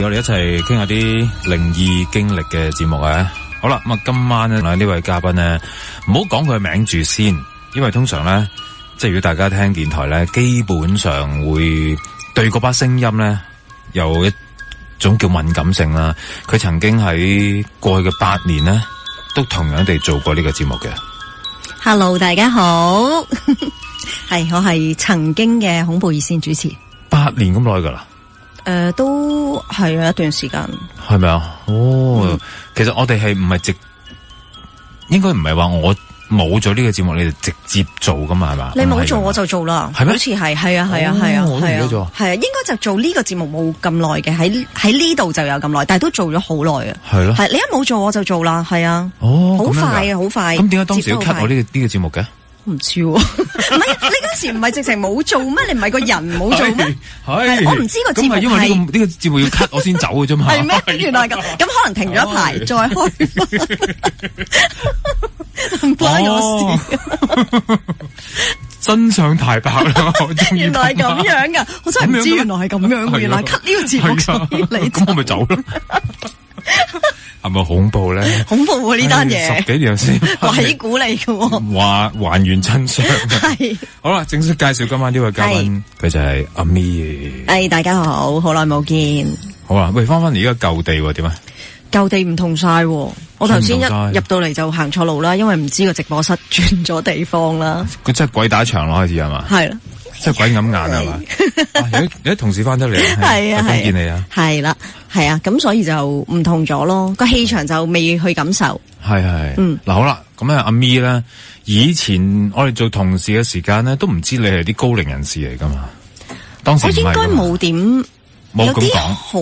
我哋一齊傾下啲靈異經歷嘅節目啊！好啦，咁啊，今晚咧呢位嘉賓咧，唔好講佢嘅名住先，因為通常咧，即係如果大家聽電台咧，基本上會對嗰把聲音咧有一種叫敏感性啦。佢曾經喺過去嘅8年咧，都同樣地做過呢個節目嘅。Hello， 大家好，係我係曾經嘅恐怖熱線主持。8年咁耐噶啦。都係啊，一段時間。係咪啊？其實我哋係唔係應該唔係話我冇咗呢個節目，你哋直接做噶嘛？係嘛？你冇做我就做啦。係咩？好似係啊。我都唔記得咗。係啊，應該就做呢個節目冇咁耐嘅，喺呢度就有咁耐，但係都做咗好耐啊。係咯。係你一冇做我就做啦，係啊。好快啊，好快。咁點解當時要 cut 我呢個節目嘅？唔知喎，唔係你嗰時唔係直情冇做咩？你唔係個人冇做咩？係我唔知個節目係因為呢個節目要 cut 我先走嘅啫嘛。係咩？原來咁可能停咗一排再開，唔關我事。真相大白啦！原來係咁樣噶，我真係唔知原來係咁樣嘅。原來 cut 呢個節目你咁我咪走咯。係咪恐怖咧？恐怖喎呢單嘢，10幾年先鬼故嚟嘅，話還原真相。係好啦，正式介紹今晚呢位嘉賓，佢就係阿咪。大家好，好耐冇見。好啦，喂，翻而家舊地點啊？舊地唔同晒，我頭先一入到嚟就行錯路啦，因為唔知個直播室轉咗地方啦。佢真係鬼打牆咯，開始係嘛？係啦。即係鬼揞眼係嘛？有啲同事翻咗嚟，係啊，見你啊，係啦，係啊，咁所以就唔同咗咯，個氣場就未去感受。係，嗱好啦，咁阿咪咧，以前我哋做同事嘅時間咧，都唔知你係啲高齡人士嚟噶嘛？當時我應該冇點。有啲好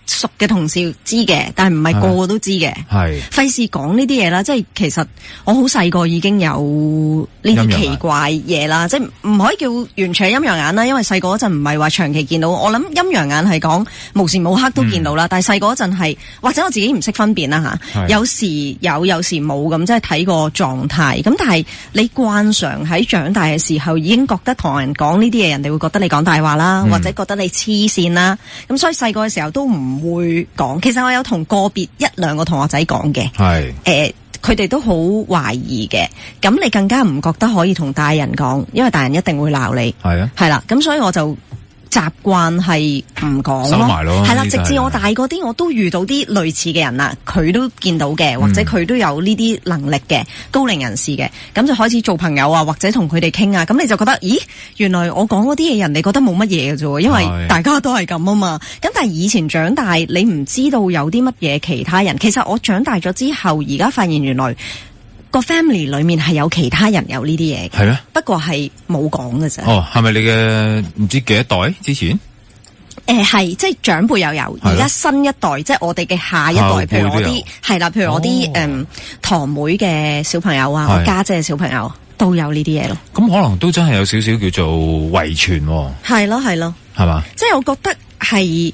熟嘅同事知嘅，但係唔係個個都知嘅。係費事講呢啲嘢啦，即係其實我好細個已經有呢啲奇怪嘢啦，即係唔可以叫完全係陰陽眼啦，因為細個嗰陣唔係話長期見到。我諗陰陽眼係講無時無刻都見到啦，但係細個嗰陣係或者我自己唔識分辨啦吓，有時有，有時冇咁，即係睇個狀態。咁但係你慣常喺長大嘅時候已經覺得同人講呢啲嘢，人哋會覺得你講大話啦，或者覺得你黐線啦。咁所以細個嘅時候都唔會講，其實我有同個別1、2個同學仔講嘅，佢哋都好懷疑嘅。咁你更加唔覺得可以同大人講，因為大人一定會鬧你。係啊，係啦，咁所以我就習慣係唔講咯，收埋咯，係啦，直至我大個啲，我都遇到啲類似嘅人啦，佢都見到嘅，或者佢都有呢啲能力嘅高齡人士嘅，咁就開始做朋友啊，或者同佢哋傾啊，咁你就覺得，咦，原來我講嗰啲嘢人哋覺得冇乜嘢嘅啫，因為大家都係咁啊嘛。咁但係以前長大，你唔知道有啲乜嘢其他人。其實我長大咗之後，而家發現原來個 family 裏面係有其他人有呢啲嘢，係咩？不過係冇講嘅啫。哦，係咪你嘅唔知幾多代之前？係，即係長輩又有，而家新一代，即係我哋嘅下一代，譬如我啲係啦，譬如我啲堂妹嘅小朋友啊，我家姐嘅小朋友都有呢啲嘢咯。咁可能都真係有少少叫做遺傳。係咯，係咯，係嘛？即係我覺得係，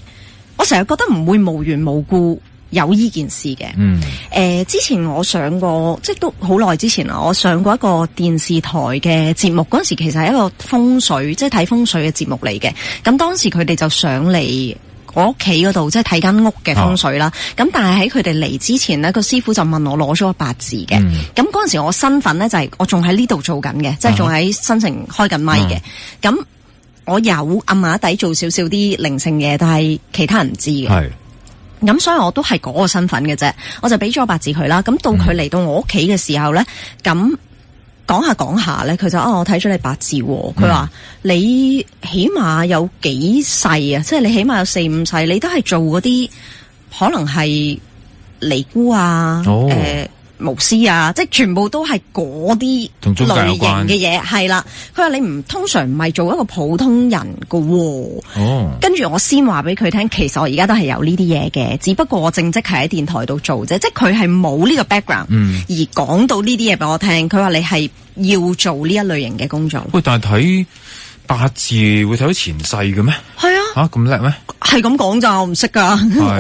我成日覺得唔會無緣無故有呢件事嘅。之前我上過，即係都好耐之前啦，我上過一個電視台嘅節目，嗰陣時其實係一個風水，即係睇風水嘅節目嚟嘅。咁當時佢哋就上嚟我屋企嗰度，即係睇間屋嘅風水啦。咁但係喺佢哋嚟之前呢，個師傅就問我攞咗個八字嘅。咁嗰陣時我身份呢，就係我仲喺呢度做緊嘅，即係仲喺新城開緊咪嘅。咁我有暗啞底做少少啲靈性嘢，但係其他人唔知嘅。咁所以我都係嗰個身份嘅啫，我就俾咗八字佢啦。咁到佢嚟到我屋企嘅時候咧，咁講下講下咧，佢就我睇咗你八字，佢話你起碼有幾世啊，即係你起碼有4、5世，你都係做嗰啲可能係尼姑啊，巫師啊，即係全部都係嗰啲類型嘅嘢，係啦。佢話你通常唔係做一個普通人噶。跟住我先話俾佢聽，其實我而家都係有呢啲嘢嘅，只不過我正職係喺電台度做啫，即係佢係冇呢個 background，而講到呢啲嘢俾我聽。佢話你係要做呢一類型嘅工作。喂，但係睇八字會睇到前世嘅咩？係啊，吓咁叻咩？係咁講咋，我唔識噶，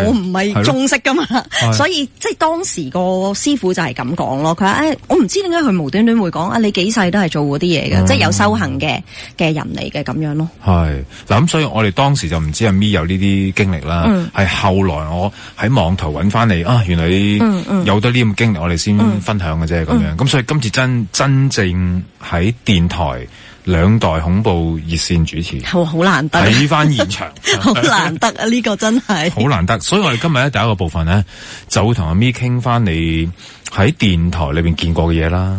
我唔係中式噶嘛，所以即係當時個師傅就係咁講咯。佢話我唔知點解佢無端端會講你幾世都係做嗰啲嘢嘅，即係有修行嘅人嚟嘅咁樣咯。係嗱，咁所以我哋當時就唔知阿咪有呢啲經歷啦，係後來我喺網台揾翻你啊，原來你有得呢咁經歷，我哋先分享嘅啫咁樣。咁所以今次真正喺電台兩代恐怖熱線主持，好難得睇翻現場，好難得啊！呢個真係好難得，所以我哋今日咧第一個部分咧就會同阿咪傾翻你喺電台裏邊見過嘅嘢啦。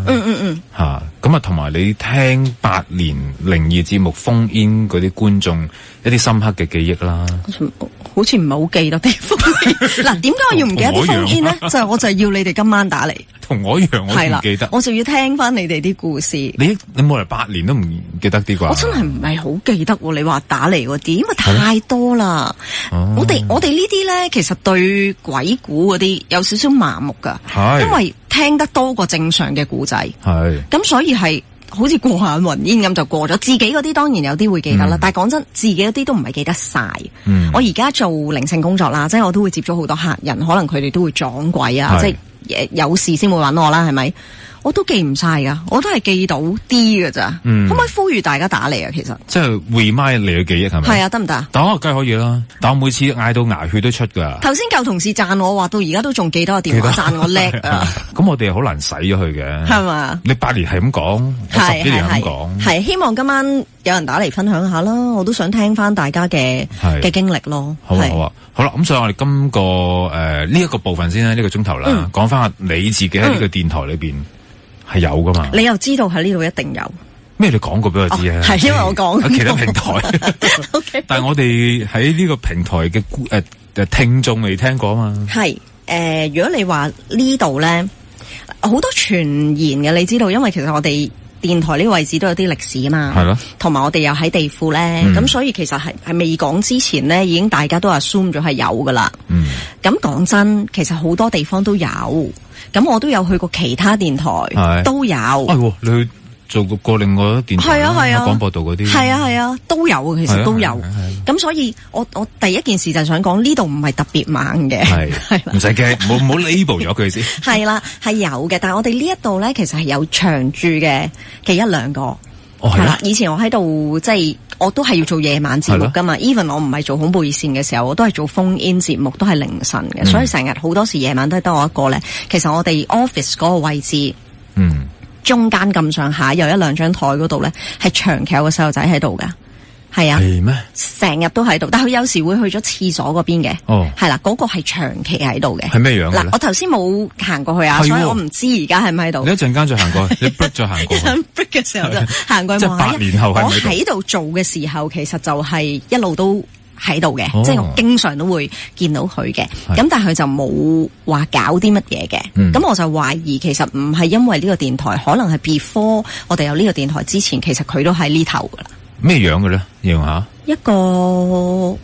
吓咁啊，同埋你聽8年靈異節目烽煙嗰啲觀眾一啲深刻嘅記憶啦。好似唔係好記得啲烽煙嗱，點解我要唔記得啲烽煙咧？我就係要你哋今晚打嚟。同我一樣，我唔記得。我就要聽翻你哋啲故事。你冇嚟8年都唔記得啲啩？我真係唔係好記得喎。你話打嚟嗰啲，因為太多啦。我哋呢啲咧，其實對鬼故嗰啲有少少麻木噶，因為聽得多過正常嘅故仔。咁所以係好似過眼雲煙咁就過咗。自己嗰啲當然有啲會記得啦，但係講真，自己嗰啲都唔係記得晒。我而家做靈性工作啦，即係我都會接觸好多客人，可能佢哋都會撞鬼啊，即係有事先會揾我啦，係咪？我都記唔晒噶，我都係記到啲噶咋。可唔可以呼籲大家打嚟啊？其實即係 remind 你嘅記憶係咪？係啊，得唔得？但我梗係可以啦。但我每次嗌到牙血都出噶。頭先舊同事讚我話到而家都仲記得個電話，讚我叻啊！咁我哋好難洗咗佢嘅，係嘛？你8年係咁講，我10幾年係咁講，係希望今晚有人打嚟分享下啦。我都想聽翻大家嘅經歷咯。好啊，好啊，好啦。咁所以我哋今個呢一個部分先啦，呢個鐘頭啦，講翻下你自己喺呢個電台裏邊。係有噶嘛？你又知道喺呢度一定有咩？你講過俾我知啊？係因為我講喺其他平台。Okay. 但係我哋喺呢個平台嘅聽眾未聽過啊嘛。係如果你話呢度咧，好多傳言嘅，你知道，因為其實我哋電台呢個位置都有啲歷史啊嘛。係咯。同埋我哋又喺地庫咧，咁所以其實係未講之前咧，已經大家都 assume 咗係有噶啦。咁講真，其實好多地方都有。咁我都有去過其他電台，都有。你去做過另外一電台，喺廣播道嗰啲，係啊，都有，其實都有。咁所以我第一件事就係想講呢度唔係特別猛嘅，係唔使驚，唔好 label 咗佢先。係啦，係有嘅，但係我哋呢一度咧，其實係有長駐嘅一兩個。係啦，以前我喺度即係我都係要做夜晚節目噶嘛 ，even 我唔係做恐怖熱線嘅時候，我都係做phone in節目，都係凌晨嘅，所以成日好多時夜晚都係得我一個咧。其實我哋 office 嗰個位置，中間咁上下有一兩張台嗰度咧，係長期有個細路仔喺度噶。係啊，係咩？成日都喺度，但佢有時會去咗廁所嗰邊嘅。係啦，嗰個係長期喺度嘅。係咩樣？嗱，我頭先冇行過去啊，所以我唔知而家係咪喺度。你一陣間再行過去，你 break 再行過去。break 嘅時候就行過去望下。即係8年後我喺度做嘅時候，其實就係一路都喺度嘅，即係我經常都會見到佢嘅。咁但係佢就冇話搞啲乜嘢嘅。咁我就懷疑其實唔係因為呢個電台，可能係 before 我哋有呢個電台之前，其實佢都喺呢頭噶啦。咩樣嘅咧？形容下一個5、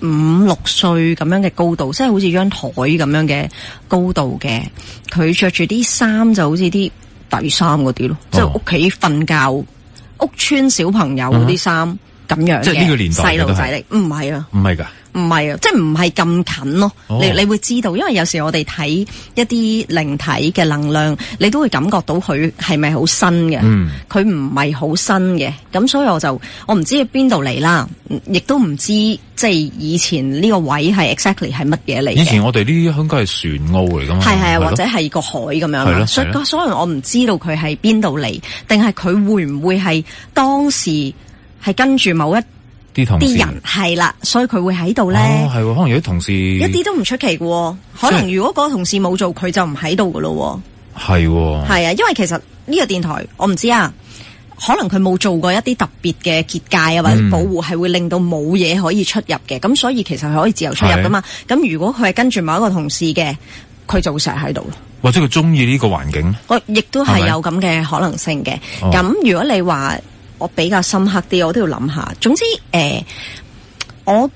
6歲咁樣嘅高度，即係好似張台咁樣嘅高度嘅。佢着住啲衫就好似啲底衫嗰啲咯，即係屋企瞓覺屋村小朋友嗰啲衫咁樣嘅。即係呢個年代細路仔嚟，唔係啊，唔係噶。唔係啊，即係唔係咁近咯。你會知道，因為有時我哋睇一啲靈體嘅能量，你都會感覺到佢係咪好新嘅。佢唔係好新嘅，咁所以我唔知喺邊度嚟啦，亦都唔知即係以前呢個位係 exactly 係乜嘢嚟嘅。以前我哋呢啲應該係船澳嚟噶嘛，係啊，或者係個海咁樣。所以我唔知道佢係邊度嚟，定係佢會唔會係當時係跟住某一啲人係啦，所以佢會喺度咧。係喎，可能有啲同事一啲都唔出奇嘅。可能如果嗰個同事冇做，佢就唔喺度嘅咯。係喎，係啊，因為其實呢個電台我唔知啊，可能佢冇做過一啲特別嘅結界啊或者保護，係會令到冇嘢可以出入嘅。咁所以其實係可以自由出入噶嘛。咁如果佢係跟住某一個同事嘅，佢就會成日喺度咯。或者佢中意呢個環境，我亦都係有咁嘅可能性嘅。咁如果你話我比較深刻啲，我都要諗下。總之，我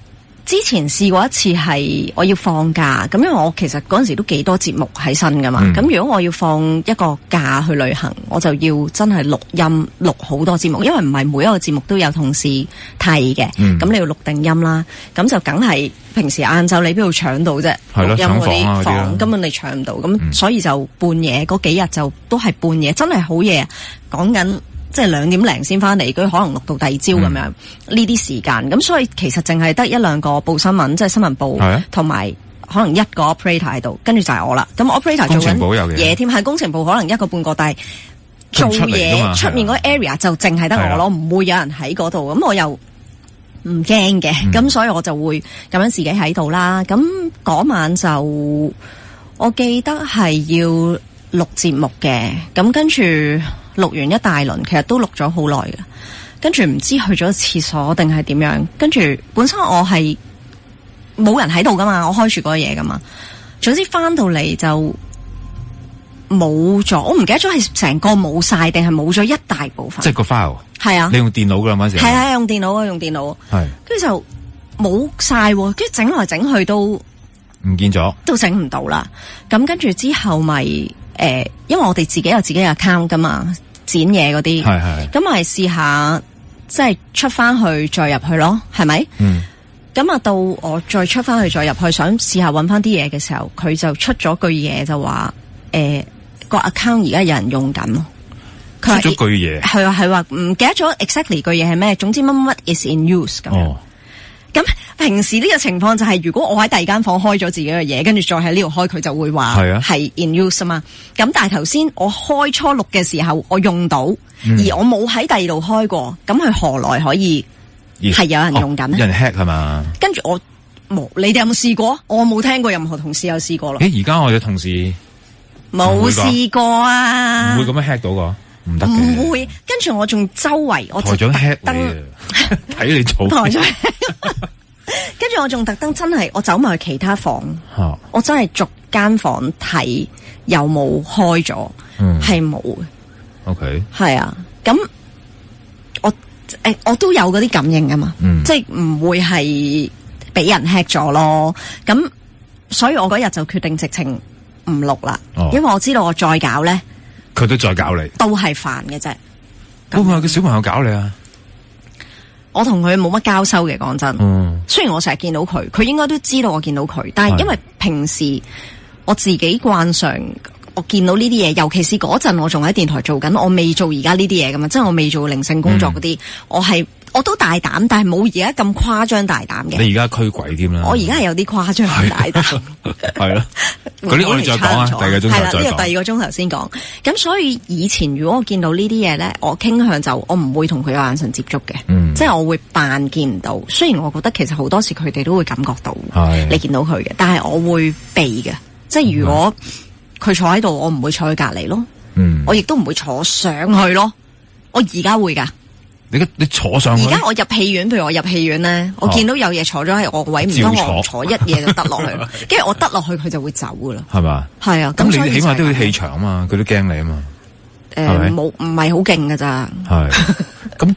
之前試過一次係我要放假，咁因為我其實嗰陣時都幾多節目喺身噶嘛，咁如果我要放一個假去旅行，我就要真係錄音錄好多節目，因為唔係每一個節目都有同事替嘅，咁你要錄定音啦，咁就梗係平時晏晝你邊度搶到啫？錄音嗰啲房根本你搶唔到，咁所以就半夜嗰幾日就都係半夜，真係好夜，講緊。即係2點零先翻嚟，佢可能錄到第二朝咁樣呢啲時間，咁所以其實淨係得1-2個報新聞，即係新聞部，同埋可能一個 operator 喺度，跟住就係我啦。咁 operator 做緊嘢添，係工程部可能1個半個，但係做嘢出面嗰個 area 就淨係得我咯，唔會有人喺嗰度。咁我又唔驚嘅，咁所以我就會咁樣自己喺度啦。咁嗰晚就我記得係要錄節目嘅，咁跟住。錄完一大輪，其實都錄咗好耐嘅，跟住唔知去咗廁所定係點樣，跟住本身我係冇人喺度噶嘛，我開住嗰個嘢噶嘛，總之翻到嚟就冇咗，我唔記得咗係成個冇晒定係冇咗一大部分。即係個 file 係啊，你用電腦噶嘛？係啊，用電腦啊，用電腦。係，跟住就冇晒，跟住整來整去都唔見咗，都整唔到啦。咁跟住之後咪因為我哋自己有自己嘅 account 噶嘛。剪嘢嗰啲，咁咪試下即係出翻去再入去咯，係咪？咁到我再出翻去再入去，想試下搵翻啲嘢嘅時候，佢就出咗句嘢就話，個 account 而家有人用緊咯。出咗句嘢，係話唔記得咗 exactly 句嘢係咩？總之乜乜 is in use 咁樣。咁平時呢個情況就係，如果我喺第二間房開咗自己嘅嘢，跟住再喺呢度開，佢就會話係 in use 啊嘛。咁但係頭先我開初錄嘅時候，我用到，而我冇喺第二度開過，咁佢何來可以係有人用緊呢？有人 hack 係嘛？跟住我冇，你哋有冇試過？我冇聽過任何同事有試過咯。而家我嘅同事冇試過啊，唔會咁樣 hack 到個。唔得嘅，唔會。跟住我仲周圍，我台長 hack 你，睇你做台長。跟住我仲特登真係，我走埋去其他房，我真係逐間房睇有冇開咗，係冇嘅。OK，係啊。咁我都有嗰啲感應㗎嘛，即係唔會係俾人 hack 咗咯。咁所以我嗰日就決定直情唔錄啦，因為我知道我再搞咧。佢都再搞你，都係煩嘅啫。會唔會有個小朋友搞你啊？我同佢冇乜交收嘅，講真。雖然我成日見到佢，佢應該都知道我見到佢，但係因為平時我自己慣常，我見到呢啲嘢，尤其是嗰陣我仲喺電台做緊，我未做而家呢啲嘢噶嘛，即係我未做靈性工作嗰啲，我都大膽，但係冇而家咁誇張大膽嘅。你而家驅鬼添啦！我而家係有啲誇張大膽，係咯。嗰啲我哋再講啊，第二個鐘頭再講。係啦，呢個第二個鐘頭先講。咁所以以前如果我見到呢啲嘢咧，我傾向就我唔會同佢有眼神接觸嘅，即係我會扮見唔到。雖然我覺得其實好多時佢哋都會感覺到你見到佢嘅，但係我會避嘅。即係如果佢坐喺度，我唔會坐佢隔離咯。我亦都唔會坐上去咯。我而家會㗎。你坐上去？而家我入戲院，譬如我入戲院咧，我見到有嘢坐咗喺我個位，唔通我唔坐一嘢就得落去，跟住我得落去佢就會走噶啦。係嘛？係啊。咁你起碼都要氣場啊嘛，佢都驚你啊嘛。冇，唔係好勁噶咋。係。咁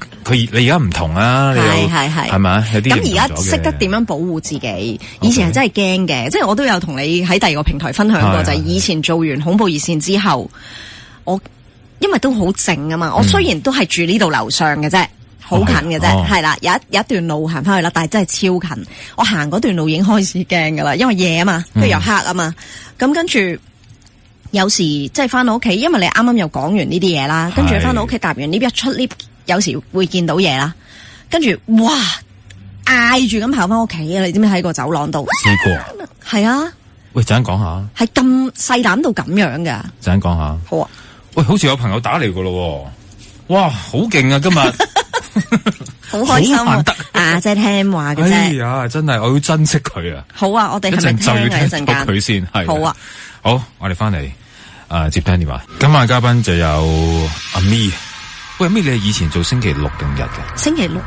你而家唔同啊？係咪？有啲咁而家識得點樣保護自己？以前係真係驚嘅，即係我都有同你喺第二個平台分享過，就係以前做完恐怖熱線之後，因為都好靜啊嘛，我雖然都係住呢度樓上嘅啫，好近嘅啫，係啦，有一段路行翻去啦，但係真係超近。我行嗰段路已經開始驚噶啦，因為夜啊嘛，跟住又黑啊嘛。咁跟住有時即係翻到屋企，因為你啱啱又講完呢啲嘢啦，跟住翻到屋企搭完 lift 一出 lift，有時會見到嘢啦，跟住哇嗌住咁跑翻屋企啊！你知唔知喺個走廊度？試過係啊。喂，陣間講下，係咁細膽到咁樣噶？陣間講下。好啊。喂，好似有朋友打嚟噶咯，哇，好勁啊！今日好開心啊！即係聽話嘅啫。哎呀，真係我要珍惜佢啊！好啊，我哋係咪聽一陣間佢先？係好啊，好，我哋翻嚟接聽電話。今晚嘉賓就有阿咪。喂，阿咪，你係以前做星期六定日嘅？星期六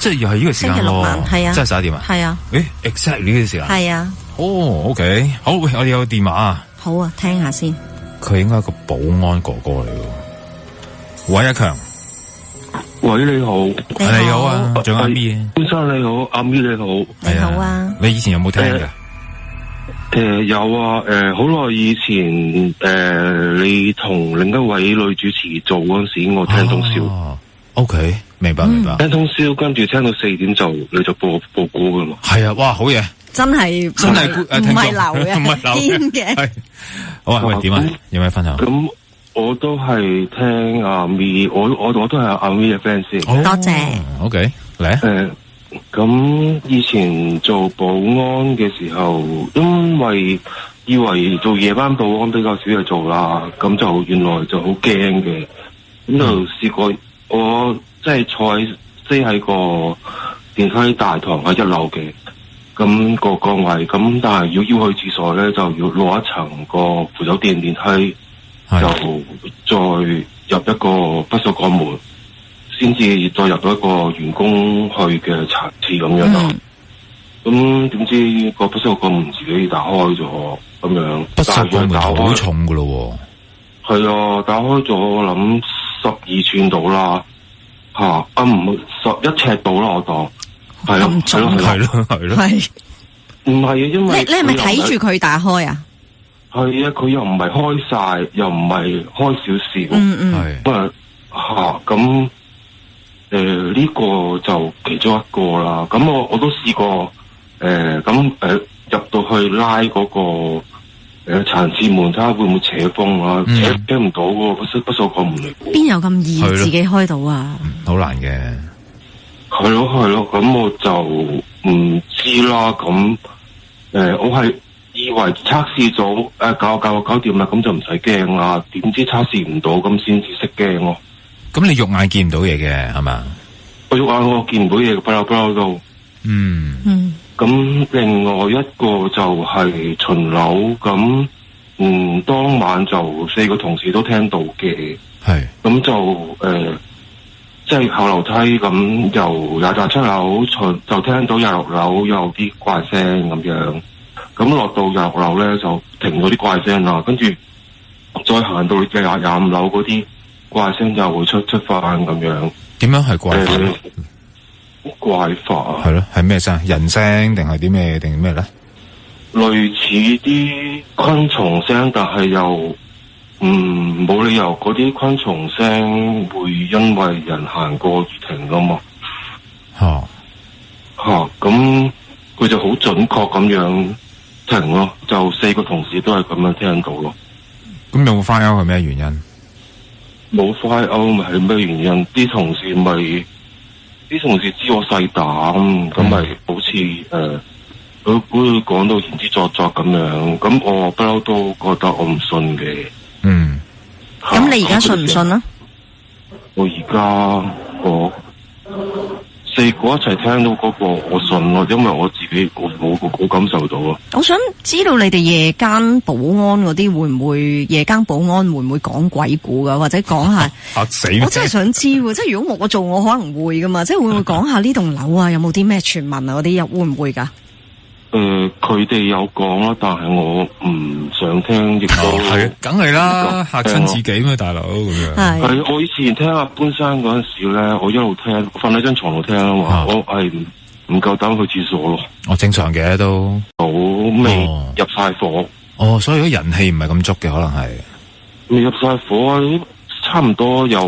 即係又係呢個時間咯。星期六晚係啊，即係11點啊？係啊。exactly 呢個時間係啊。OK， 好，喂，我哋有電話啊。好啊，聽下先。佢應該係個保安哥哥嚟嘅，喂，阿強，喂，你好。你好啊，仲有阿咪。先生你好，阿咪你好。你好啊。你以前有冇聽㗎？有啊，好耐以前，你同另一位女主持做嗰陣時，我聽通宵。OK， 明白。聽通宵，跟住聽到4點就你就播歌噶嘛。係啊，哇，好嘢。真係唔係流嘅，唔係堅嘅。好啊，喂，點啊？有咩分享？咁我都係聽阿咪，我都係阿咪嘅 fans 先。多謝。OK，嚟。咁以前做保安嘅時候，因為以為做夜班保安比較少嘢做啦，咁就原來就好驚嘅。咁就試過我即係飛喺個電梯大堂喺1樓嘅。咁個崗位，咁但係要去廁所咧，就要落一層個扶手電梯，就再入一個不鏽鋼門，先至再入到一個員工去嘅層次咁樣咯。咁點知個不鏽鋼門自己打開咗咁樣，不鏽鋼門好重噶咯。係啊，打開咗我諗12寸到啦，唔11尺到啦，我當。係咯，係唔係啊？因為你係咪睇住佢打開啊？係啊，佢又唔係開晒，又唔係開少少。係咁呢個就其中一個啦。咁我都試過入到去拉嗰個殘次門，睇下會唔會扯風啊？扯唔到喎，不鏽鋼門嚟。邊有咁易自己開到啊？好難嘅。係咯，咁我就唔知啦。咁我係以為測試咗搞掂啦，咁就唔使驚啦。點知測試唔到，咁先至識驚咯。咁你肉眼見唔到嘢嘅係嘛？我肉眼我見唔到嘢，不嬲都。咁另外一個就係巡樓，咁當晚就4個同事都聽到嘅。係。咁就即係後樓梯咁，由27樓就聽到26樓有啲怪聲咁樣，咁落到26樓咧就停咗啲怪聲啦，跟住再行到25樓嗰啲怪聲就會出翻咁樣。點樣係怪法？怪法係咯，係咩聲？人聲定係啲咩定咩咧？類似啲昆蟲聲，但係又冇理由嗰啲昆蟲聲會因為人行過而停噶嘛？咁佢就好準確咁樣停咯，就4個同事都係咁樣聽到咯。咁有冇 fire out 係咩原因？冇 fire out 咪係咩原因？啲同事知我細膽，咁咪好似佢會講到言之鑿鑿咁樣，咁我不嬲都覺得我唔信嘅。咁你而家信唔信啊？我而家4個一齊聽到嗰個我信咯，因為我自己我感受到啊。我想知道你哋夜間保安嗰啲會唔會講鬼故噶，或者講下嚇死！我真係想知喎，即係如果我做，我可能會噶嘛，即係會唔會講下呢棟樓啊，有冇啲咩傳聞啊嗰啲，又會唔會噶？佢哋有講啦，但係我唔想聽，亦都係，梗係啦，嚇親自己咩大佬咁樣。係我以前聽阿潘生嗰陣時咧，我一路聽，瞓喺張床度聽啊嘛，我係唔夠膽去廁所咯。正常嘅都好未入晒火。所以啲人氣唔係咁足嘅，可能係未入晒火啊，差唔多有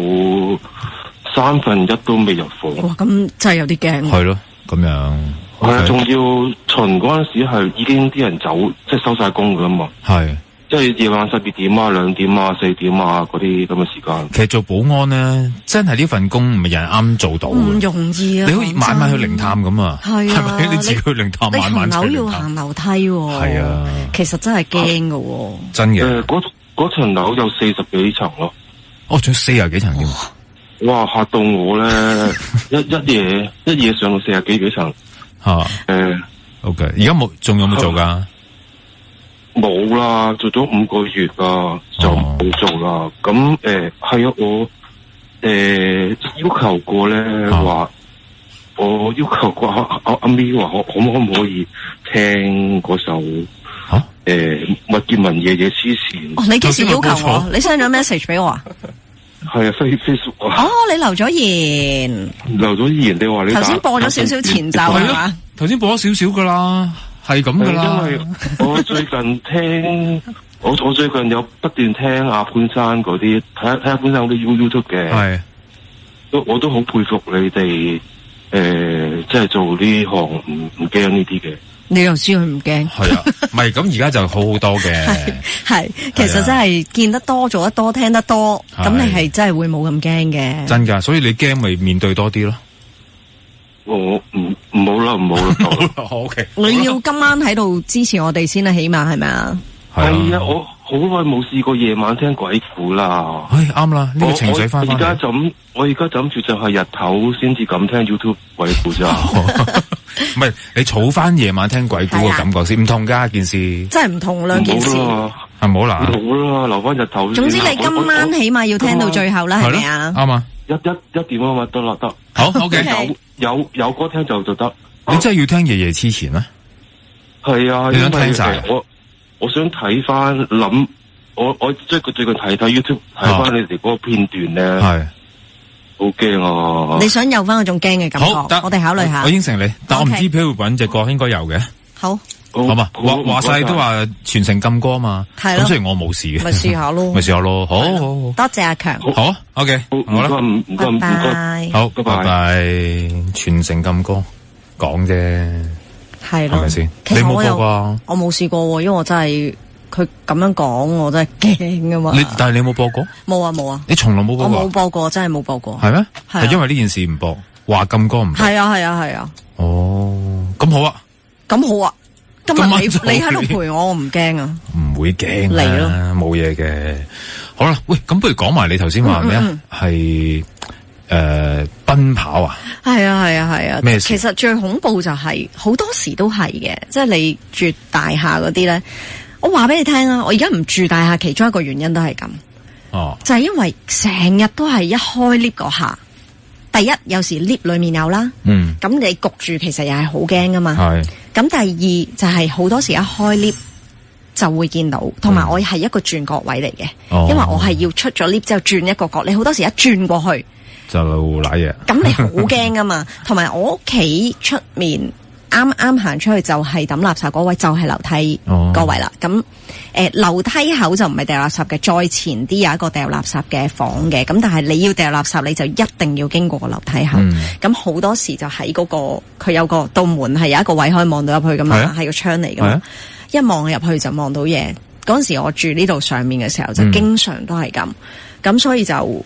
1/3都未入火。哇，咁真係有啲驚。係咯，咁樣。係啊，仲要巡嗰陣時係已經啲人走，即係收晒工噶啦嘛。係，即係夜晚12點啊、2點啊、4點啊嗰啲咁嘅時間。其實做保安咧，真係呢份工唔係人啱做到。唔容易啊！你好似晚晚去靈探咁啊？係啊，係咪？你自己去靈探，晚晚巡樓要行樓梯。係啊，其實真係驚噶。真嘅。嗰層樓有40幾層咯。仲有40幾層添。哇！嚇到我咧，一夜上到40幾層。OK， 而家仲有冇做噶？冇啦，做咗5個月啦，就冇做啦。咁係啊，我要求過咧，話我要求過阿咪話可唔可以聽嗰首麥潔文夜夜痴線？你幾時要求我？你 send 咗 message 俾我啊？係啊 Facebook 啊。哦，你留咗言，你話你頭先播咗少少前奏係嘛？頭先播咗少少噶啦，係咁噶啦。因為我最近聽，我最近有不斷聽阿潘生嗰啲，睇下潘生嗰啲 YouTube 嘅。係。我都好佩服你哋，即係做呢行唔驚呢啲嘅。你又知佢唔驚？係啊，唔係咁而家就好好多嘅。係，其實真係見得多、做得多、聽得多，咁你係真係會冇咁驚嘅。真噶，所以你驚咪面對多啲咯。我唔好啦，唔好啦。OK。你要今晚喺度支持我哋先啦，起碼係咪啊？係啊，我好耐冇試過夜晚聽鬼故啦。啱啦，呢個情緒翻返嚟。我而家諗住就係日頭先至咁聽 YouTube 鬼故咋。唔係，你儲翻夜晚聽鬼故嘅感覺先，唔同噶件事。真係唔同兩件事。唔好啦，留翻日頭。總之你今晚起碼要聽到最後啦，係咪啊？啱啊，一點啊嘛，得啦得。好 OK，有歌聽就得。你真係要聽夜夜痴纏咩？係啊，你想聽晒？我想睇翻我即係最近睇 YouTube 睇翻你哋嗰個片段咧，係好驚啊！你想有翻嗰種驚嘅感覺，我哋考慮下。我應承你，但我唔知譬如搵隻歌應該有嘅。好嘛，話晒都話全城禁歌嘛，咁雖然我冇事嘅，咪試下咯，好，多謝阿強，好 OK，好啦，唔該，好，拜拜，全城禁歌講啫，係咯，係咪先？你冇播過？我冇試過，因為我真係。佢咁樣講，我真係驚噶嘛！但係你有冇播過？冇啊！你從來冇播過？我冇播過，真係冇播過。係咩？係因為呢件事唔播，話禁歌唔播。係啊！哦，咁好啊！今日你喺度陪我唔驚啊！唔會驚嚟咯，冇嘢嘅。好啦，喂，咁不如講埋你頭先話咩啊？係奔跑啊？係啊！咩事？其實最恐怖就係好多時都係嘅，即係你住大廈嗰啲咧。我話俾你聽啊，我而家唔住大廈，其中一個原因都係咁。就係因為成日都係一開 lift 嗰下，第一有時 lift 裏面有啦，咁你焗住其實又係好驚噶嘛。咁第二就係好多時一開 lift 就會見到，同埋我係一個轉角位嚟嘅，因為我係要出咗 lift 之後轉一個角，你好多時一轉過去就瀨嘢，咁你好驚噶嘛。同埋我屋企出面。啱行出去就係抌垃圾嗰位，就係樓梯嗰位啦。咁樓梯口就唔係掉垃圾嘅，再前啲有一個掉垃圾嘅房嘅。咁但係你要掉垃圾，你就一定要經過個樓梯口。咁好多時就喺嗰個佢有個道門係有一個位可以望到入去噶嘛，係個窗嚟噶嘛。一望入去就望到嘢。嗰陣時我住呢度上面嘅時候，就經常都係咁。咁所以就。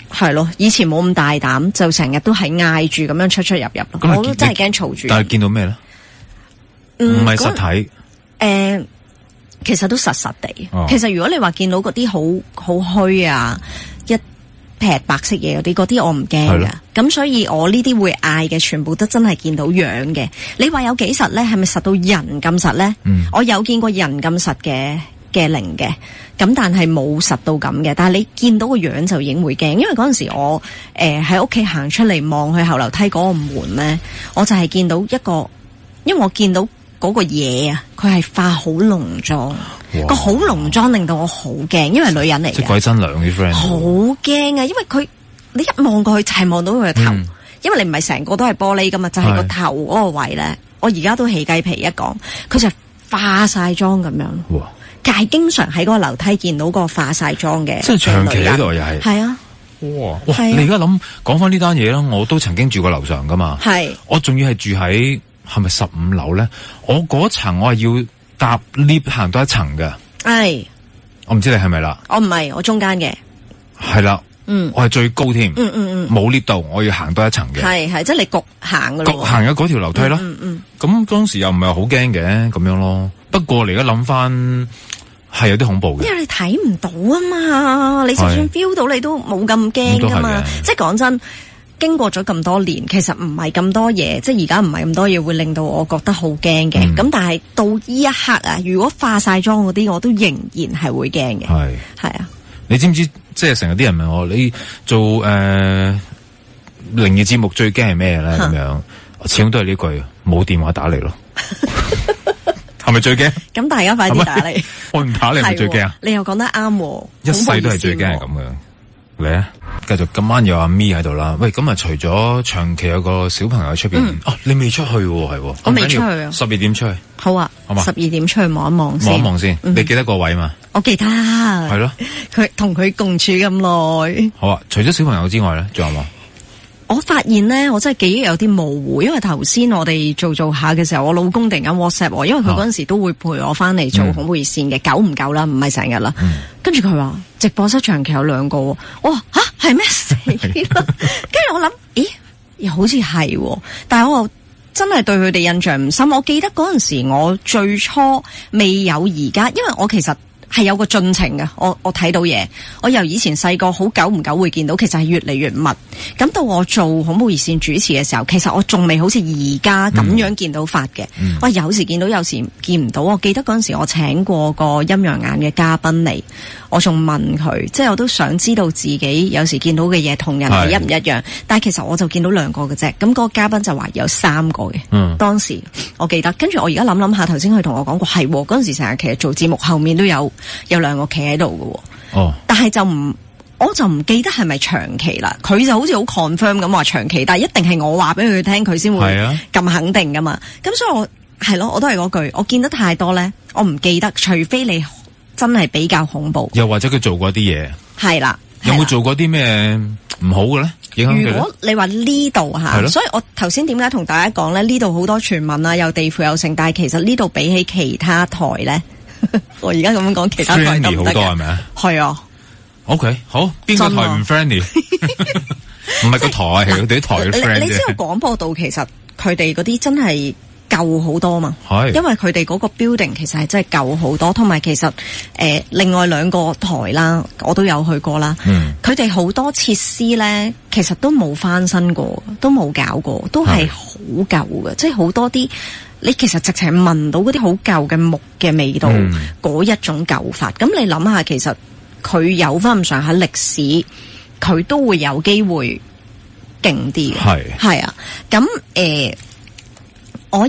係咯，以前冇咁大膽，就成日都係嗌住咁樣出入咯。我都真係驚嘈住。但係見到咩咧？唔係實體。其實都實地。其實如果你話見到嗰啲好虛啊，一撇白色嘢嗰啲我唔驚噶。咁所以我呢啲會嗌嘅，全部都真係見到樣嘅。你話有幾實咧？係咪實到人咁實咧？我有見過人咁實嘅靈嘅，咁但係冇實到咁嘅。但係你見到個樣就已經會驚，因為嗰陣時我喺屋企行出嚟望去後樓梯嗰個門咧，我就係見到一個，因為我見到嗰個嘢啊，佢係化好濃妝，個好濃妝令到我好驚，因為女人嚟嘅，即係鬼新娘啲 friend，好驚啊！因為你一望過去就係望到佢嘅頭，因為你唔係成個都係玻璃噶嘛，就係個頭嗰個位咧，我而家都起雞皮一講，佢就化晒妝咁樣。但係經常喺嗰個樓梯見到個化晒妝嘅，即係長期喺度又係。係啊，哇！你而家講翻呢單嘢啦，我都曾經住過樓上噶嘛。係，我仲要係住喺係咪15樓咧？我嗰層我係要搭 lift 行多一層嘅。係，我唔知你係咪啦。我唔係，我中間嘅。係啦，我係最高添。冇 lift 到，我要行多一層嘅。係，即係你焗行噶咯。焗行咗嗰條樓梯咯。咁當時又唔係好驚嘅咁樣咯。不過你而家諗翻。係有啲恐怖嘅，因為你睇唔到啊嘛，你就算 feel 到你都冇咁驚噶嘛。即係講真，經過咗咁多年，其實唔係咁多嘢，即係而家唔係咁多嘢會令到我覺得好驚嘅。咁但係到呢一刻啊，如果化晒妝嗰啲，我都仍然係會驚嘅。係啊，你知唔知？即係成日啲人問我，你做靈異節目最驚係咩咧？咁樣，始終都係呢句，冇電話打嚟咯。係咪最驚？咁大家快啲打嚟！我唔打你係咪最驚啊？你又講得啱，一世都係最驚係咁嘅。嚟啊！繼續今晚有阿咪喺度啦。喂，咁啊，除咗長期有個小朋友喺出邊，你未出去喎，係喎。我未出去啊。12點出去。好啊，好嘛。12點出去望一望先。望一望先，你記得個位嘛？我記得。係咯。佢同佢共處咁耐。好啊，除咗小朋友之外咧，仲有冇？我發現咧，我真係記憶有啲模糊，因為頭先我哋做下嘅時候，我老公突然間 WhatsApp 我，因為佢嗰陣時都會陪我翻嚟做恐怖熱線嘅，久唔久啦，唔係成日啦。跟住佢話直播室長期有2個，我話吓係咩死啦？跟住我諗，咦，又好似係，但係我真係對佢哋印象唔深。我記得嗰陣時我最初未有而家，因為我其實係有個進程嘅，我睇到嘢，我由以前細個好久唔久會見到，其實係越嚟越密。咁到我做恐怖熱線主持嘅時候，其實我仲未好似而家咁樣見到法嘅。我有時見到，有時見唔到。我記得嗰陣時我請過個陰陽眼嘅嘉賓嚟，我仲問佢，即係我都想知道自己有時見到嘅嘢同人哋一唔一樣。但係其實我就見到2個嘅啫。咁嗰個嘉賓就話有3個嘅。當時我記得，跟住我而家諗下，頭先佢同我講過係嗰陣時成日其實做節目後面都有2個企喺度嘅。但係我就唔記得係咪長期啦。佢就好似好 confirm 咁話長期，但係一定係我話俾佢聽，佢先會咁肯定噶嘛。咁所以我係咯，我都係嗰句，我見得太多咧，我唔記得，除非你真係比較恐怖，又或者佢做過啲嘢，係啦，有冇做過啲咩唔好嘅咧？影響佢咧？如果你話呢度吓，所以我頭先點解同大家講咧？呢度好多傳聞啊，有地庫有剩，但係其實呢度比起其他台咧，我而家咁樣講，其他台得唔得嘅？好多係咪啊？係啊。OK， 好，邊個台唔 friendly？唔係個台，係佢哋啲台嘅 friend。你知道廣播道其實佢哋嗰啲真係舊好多嘛？係，因為佢哋嗰個 building 其實係真係舊好多，同埋其實另外2個台啦，我都有去過啦。佢哋好多設施咧，其實都冇翻新過，都冇搞過，都係好舊嘅，即係好多啲你其實直情聞到嗰啲好舊嘅木嘅味道，嗰一種舊法。咁你諗下，其實佢有翻咁上下歷史，佢都會有機會勁啲嘅。係啊，咁我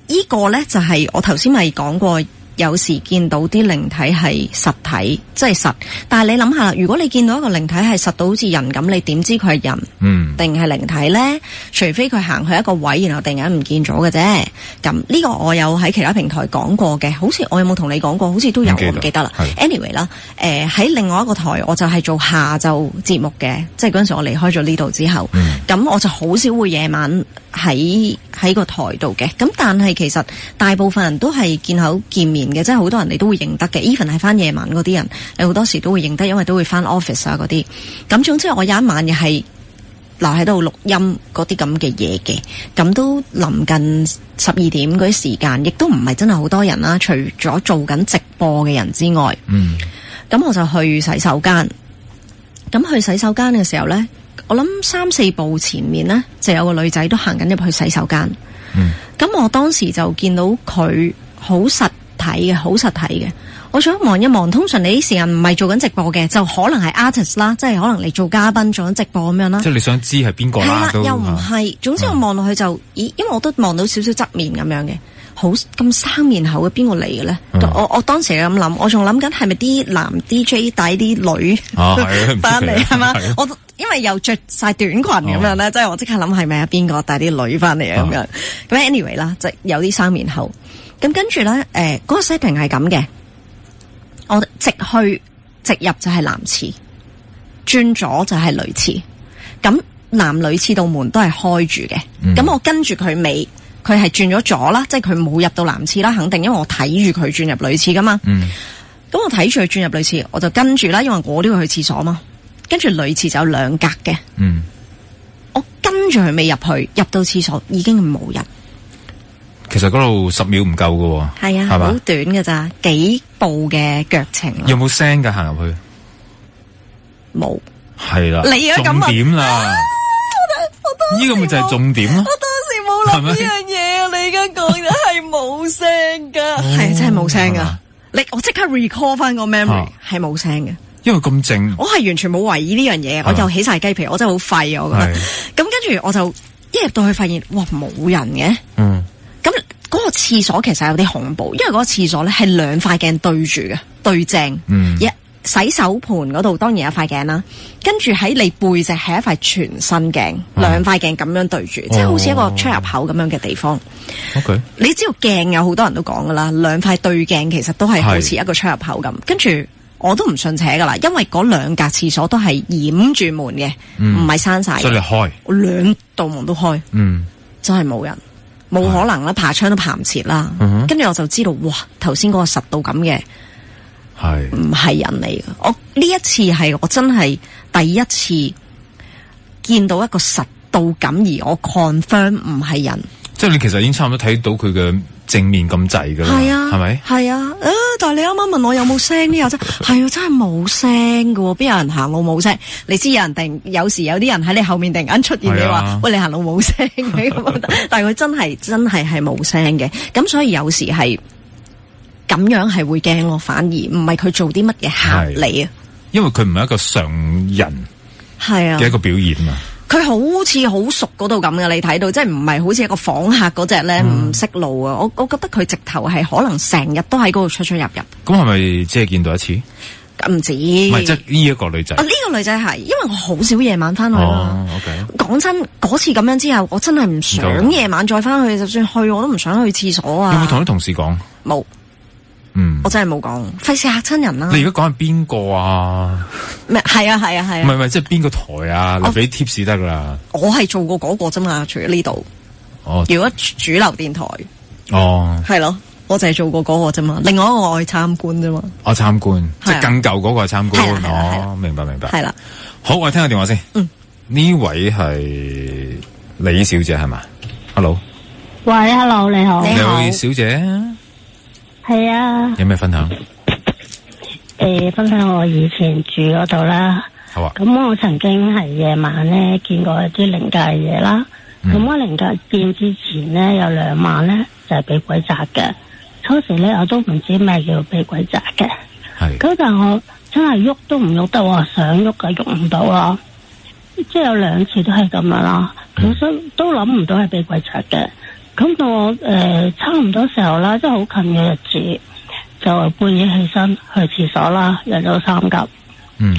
依個咧就係我頭先咪講過，有時見到啲靈體係實體，即係實。但係你諗下，如果你見到一個靈體係實到好似人咁，你點知佢係人定係靈體咧？除非佢行去一個位，然後突然間唔見咗嘅啫。咁呢個我有喺其他平台講過嘅，好似我有冇同你講過？好似都有，我唔記得啦。Anyway 啦，喺另外一個台，我就係做下晝節目嘅，即係嗰陣時我離開咗呢度之後，咁我就好少會夜晚喺個台度嘅。咁但係其實大部分人都係見口見面嘅，即係好多人你都會認得嘅。even 係翻夜晚嗰啲人，你好多時都會認得，因為都會翻 office 啊嗰啲。咁總之我有一晚又係留喺度錄音嗰啲咁嘅嘢嘅，咁都臨近12點嗰啲時間，亦都唔係真係好多人啦，除咗做緊直播嘅人之外。咁我就去洗手間。咁去洗手間嘅時候咧，我諗3-4步前面咧就有個女仔都行緊入去洗手間。咁我當時就見到佢好實體嘅，我想望一望。通常你啲時間唔係做緊直播嘅，就可能係 artist 啦，即係可能嚟做嘉賓做緊直播咁樣啦。即係你想知係邊個啦？又唔係。總之我望落去就，咦，因為我都望到少少側面咁樣嘅，好咁生面口嘅，邊個嚟嘅咧？我當時咁諗，我仲諗緊係咪啲男 DJ 帶啲女翻嚟係嘛？我因為又着晒短裙咁樣咧，即係我即刻諗係咪啊？邊個帶啲女翻嚟啊？咁樣咁 anyway 啦，即係有啲生面口。咁跟住咧，嗰個 setting 係咁嘅，我直入就係男廁，轉左就係女廁。咁男女廁道門都係開住嘅。咁我跟住佢尾，佢係轉咗左啦，即係佢冇入到男廁啦，肯定，因為我睇住佢轉入女廁噶嘛。咁我睇住佢轉入女廁，我就跟住啦，因為我都要去廁所嘛。跟住女廁就有2格嘅。我跟住佢尾入去，入到廁所已經冇人。其實嗰度10秒唔夠㗎喎，係啊，好短㗎咋，幾步嘅腳程。有冇聲㗎行入去？冇。係啦，你而家咁重點啦，呢個咪就係重點咯。我當時冇諗呢樣嘢啊，你而家講嘅係冇聲㗎，係真係冇聲㗎。我即刻 recall 翻個 memory 係冇聲嘅，因為咁靜。我係完全冇懷疑呢樣嘢，我就起晒雞皮，我真係好廢啊！我覺得。咁跟住我就一入到去發現，哇，冇人嘅。咁嗰個廁所其實有啲恐怖，因為嗰個廁所咧係2塊鏡對住嘅，對正。洗手盤嗰度當然有塊鏡啦，跟住喺你背脊係一塊全身鏡，兩塊鏡咁樣對住，即係好似一個出入口咁樣嘅地方。OK， 你知道鏡有好多人都講噶啦，兩塊對鏡其實都係好似一個出入口咁。跟住我都唔信邪噶啦，因為嗰兩格廁所都係掩住門嘅，唔係閂晒。所以你開，我兩道門都開，真係冇人，冇可能啦，爬窗都爬唔切啦。跟住我就知道，哇，頭先嗰個實到咁嘅。係唔係人嚟嘅？我呢一次係我真係第一次見到一個實到咁，而我 confirm 唔係人。即係你其實已經差唔多睇到佢嘅正面咁滯噶啦，係啊，係咪？係啊，但係你啱啱問我有冇聲呢？又真係啊，真係冇聲噶，邊有人行路冇聲？你知有人有時有啲人喺你後面突然間出現，你話喂，你行路冇聲嘅，但係佢真係冇聲嘅，咁所以有時係。咁樣係會驚咯，反而唔係佢做啲乜嘢嚇你啊，因為佢唔係一個常人嘅一個表演嘛。佢好似好熟嗰度咁嘅，你睇到即係唔係好似一個訪客嗰隻咧，唔識路啊。我覺得佢直頭係可能成日都喺嗰度出出入入。咁係咪即係見到一次？唔止，唔係即係呢一個女仔。呢個女仔係，因為我好少夜晚翻去啦。講真，嗰次咁樣之後，我真係唔想夜晚再翻去，就算去我都唔想去廁所啊。有冇同啲同事講？冇。我真係冇講，費事嚇親人啦。你而家講係邊個啊？咩？係啊。唔係，即係邊個台啊？你俾 tips 得噶啦。我係做過嗰個啫嘛，除咗呢度。如果主流電台。係咯，我就係做過嗰個啫嘛。另外一個我去參觀啫嘛。參觀，即係更舊嗰個係參觀。明白。係啦。好，我哋聽下電話先。呢位係李小姐係嘛 ？Hello。喂 ，Hello， 你好。你好，小姐。係啊，有咩分享？分享我以前住嗰度啦。好啊。咁我曾經係夜晚咧見過一啲靈界嘢啦。咁我靈界見之前咧有2晚咧就係俾鬼砸嘅。初時咧我都唔知咩叫俾鬼砸嘅。係。咁但係我真係喐都唔喐得，我想喐嘅喐唔到啊。即係有2次都係咁樣啦。本身都諗唔到係俾鬼砸嘅。咁到我差唔多時候啦，即係好近嘅日子，就半夜起身去廁所啦，人有3急。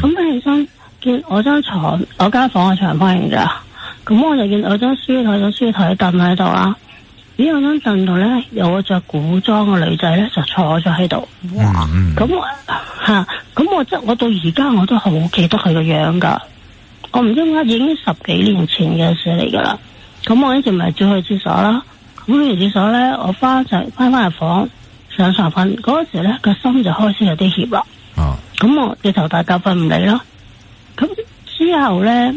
咁起身見我張床，我間房係長方形㗎，咁我就見我張書台凳喺度啦。咦，我張凳度咧有個着古裝嘅女仔咧就坐咗喺度。哇！咁我到而家我都好記得佢個樣㗎。我唔知點解已經10幾年前嘅事嚟㗎啦。咁我一直咪照去廁所啦。咁去完廁所咧，我翻入房上床瞓嗰時咧，個心就開始有啲怯啦。咁我直頭大覺瞓唔嚟咯。咁之後咧，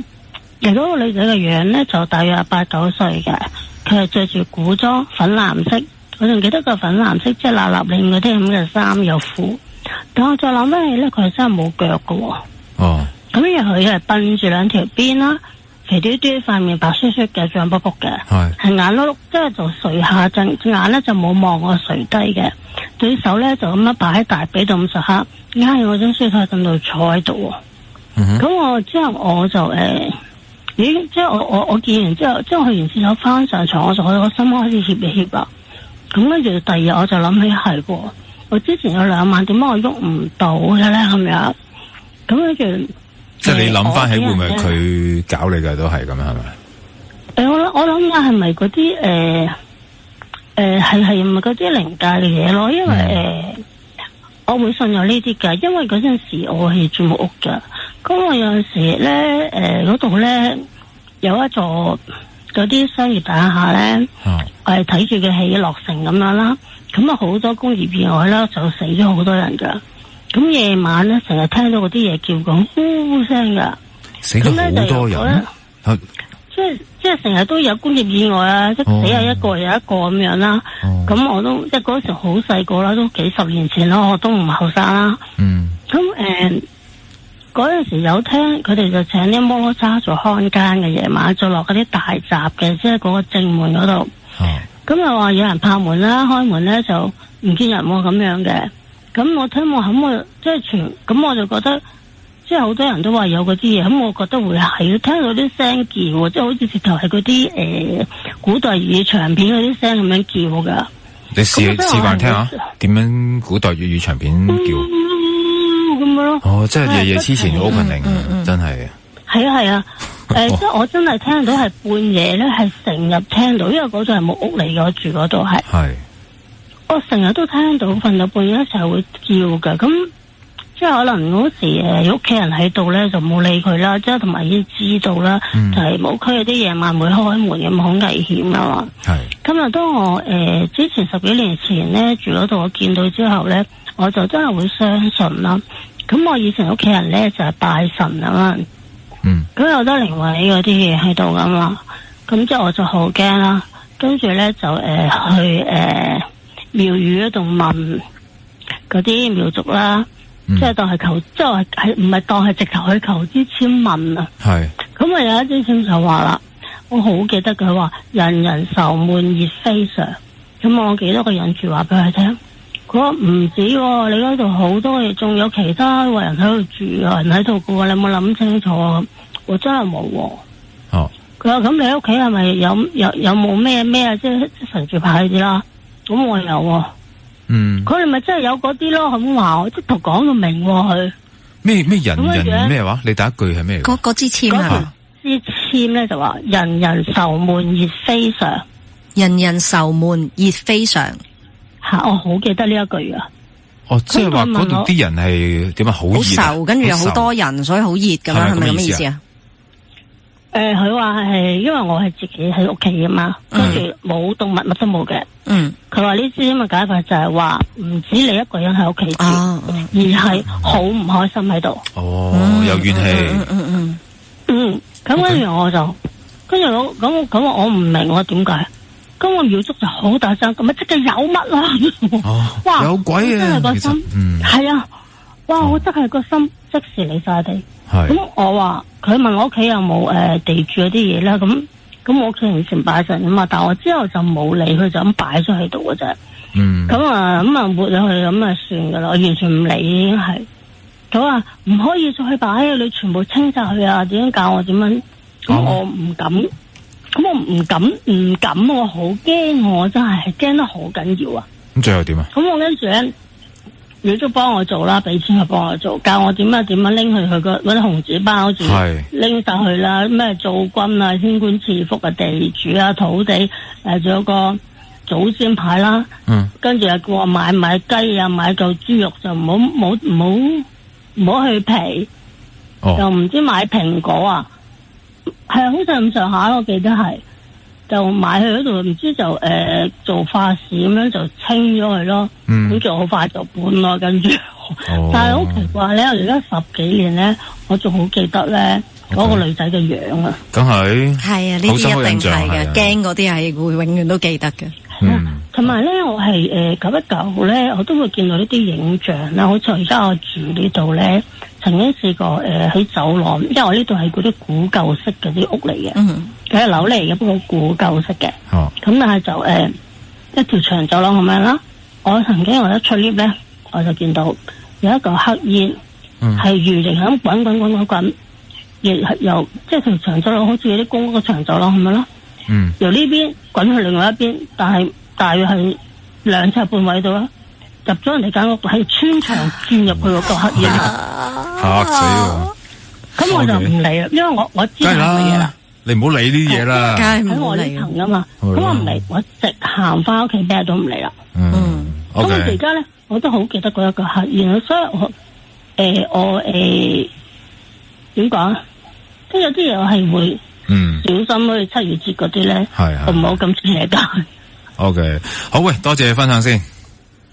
嗰個女仔嘅樣咧就大約8、9歲嘅，佢係着住古裝粉藍色，我仲記得個粉藍色即係立立領嗰啲咁嘅衫有褲。但我再諗翻起咧，佢係真係冇腳㗎。咁因為佢係鬢住2條辮啦。肥嘟嘟塊面白雪雪嘅脹卜卜嘅，係眼碌碌，即係就垂下隻眼咧就冇望我垂低嘅，對手咧就咁樣擺喺大髀度咁實刻，挨喺我張書台凳度坐喺度。咁我之後我就即係我見完之後，即係去完廁所翻上床，我心開始怯一怯啦。咁跟住第二日我就諗起係喎，我之前有2晚點解我喐唔到嘅咧咁樣？咁跟住。即係你諗翻起會唔會佢搞你嘅都係咁樣係咪？我諗下係咪嗰啲係咪嗰啲靈界嘅嘢咯？因為我會信有呢啲㗎，因為嗰陣時我係住木屋㗎。咁我有陣時咧嗰度咧有一座嗰啲商業大廈咧，我係睇住佢起落成咁樣啦。咁啊好多工業意外啦，就死咗好多人㗎。咁夜晚咧，成日聽到嗰啲嘢叫咁呼聲噶，死咗好多人。即係成日都有工業意外啊，即係死下一個又一個咁樣啦。咁我都即係嗰時好細個啦，都幾10年前啦，我都唔後生啦。咁嗰陣時有聽佢哋就請啲摩羅渣做看更嘅，夜晚就落嗰啲大閘嘅，即係嗰個正門嗰度。咁又話有人拍門啦，開門咧就唔見人喎咁樣嘅。咁我聽我咁即係咁我就覺得，即係好多人都話有嗰啲嘢，咁我覺得會係聽到啲聲叫，即係好似直頭係嗰啲古代粵語長片嗰啲聲咁樣叫噶。你示範聽下點樣古代粵語長片叫？咁樣咯。哦，即係夜夜之前 opening，真係。係啊。即係我真係聽到係半夜咧，係成日聽到，因為嗰度係木屋嚟嘅，我住嗰度係。係。我成日都聽到，瞓到半夜一齊會叫㗎，咁即係可能嗰時屋企人喺度咧，就冇理佢啦，即係同埋已經知道啦，就係冇區有啲夜晚會開門咁，好危險啊嘛。係。咁啊，當我之前10幾年前咧住嗰度，我見到之後咧，我就真係會相信啦。咁我以前屋企人咧就係拜神啊嘛。咁有得靈位嗰啲嘢喺度噶嘛，咁之後我就好驚啦，跟住咧就去廟宇嗰度問嗰啲廟祝啦，即係當係求，即係唔係當係直頭去求支簽問啊。係。咁啊有一支簽就話啦，我好記得佢話人人愁悶熱非常，咁我幾多個人住話俾佢聽，佢話唔止喎，你嗰度好多嘢，仲有其他人喺度住，有人喺度嘅，你有冇諗清楚啊？我真係冇喎。哦。佢話咁你屋企係咪有冇咩啊？即係神主牌啲啦。咁我有喎。嗯。佢哋咪真係有嗰啲咯，咁話我即係講到明佢。咩人咩話？你第一句係咩？嗰支簽啊。支簽咧就話人人愁悶熱非常。人人愁悶熱非常。吓，我好記得呢一句啊。哦，即係話嗰度啲人係點啊？好熱。好愁，跟住有好多人，所以好熱咁樣，係咪咁嘅意思啊？佢話係因為我係自己喺屋企啊嘛，跟住冇動物，乜都冇嘅。嗯。佢話呢支咁嘅解法就係話唔止你一個人喺屋企住，而係好唔開心喺度。哦，有怨氣。咁跟住我就，跟住咁我唔明我點解。咁我廟祝就好大聲，咁啊即係有乜啦？哇！有鬼啊！真係個心，係啊！哇！我真係個心即時離晒地。咁我話佢問我屋企有冇地主嗰啲嘢啦，咁我屋企人以前擺神啊嘛，但我之後就冇理佢，就咁擺咗喺度嘅啫。咁啊抹咗佢咁啊算噶啦，我完全唔理已經係。佢話唔可以再擺啊，你全部清晒佢啊！點樣教我點樣？咁我唔敢。咁我唔敢，我好驚，我真係驚得好緊要啊！咁最後點啊？咁我跟住咧，佢都幫我做啦，俾錢佢幫我做，教我點樣拎去佢嗰啲紅紙包住，拎晒去啦，咩做軍啊、天官賜福啊、地主啊、土地，仲有個祖先牌啦，跟住又叫我買雞啊，買嚿豬肉就唔好去皮，又唔知買蘋果啊。係好似咁上下，我記得係就買去嗰度，唔知就做法事咁樣就清咗佢咯。咁就好快就搬咯，跟住。但係好奇怪咧，而家10幾年咧，我仲好記得咧嗰個女仔嘅樣啊。梗係。係啊，呢啲一定係嘅，驚嗰啲係會永遠都記得嘅。同埋咧，我係919咧，我都會見到呢啲影像啦。好似而家我住呢度咧。曾經試過喺走廊，因為我呢度係嗰啲古舊式嗰啲屋嚟嘅，佢係樓嚟嘅，不過古舊式嘅。咁但係就一條長走廊咁樣啦。我曾經我一出 lift 咧，我就見到有一嚿黑煙，係圓形咁滾，由即係條長走廊好似嗰啲公屋嘅長走廊咁樣咯。由呢邊滾去另外一邊，但係大約係2尺半位度啦。入咗人哋間屋，係穿牆轉入去嗰個黑煙，嚇死我！咁我就唔理啦，因為我知係乜嘢啦。你唔好理呢啲嘢啦，喺我呢層啊嘛。咁我唔理，我直行翻屋企，咩都唔理啦。咁我而家咧，我都好記得嗰一個黑煙，所以我點講啊？即係有啲嘢我係會小心，好似7月節嗰啲咧，我唔好咁邪教。OK， 好喂，多謝你分享先。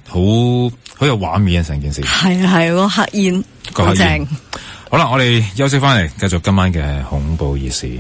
好有畫面啊！成件事係個黑煙好正。好啦，我哋休息翻嚟，繼續今晚嘅恐怖熱線。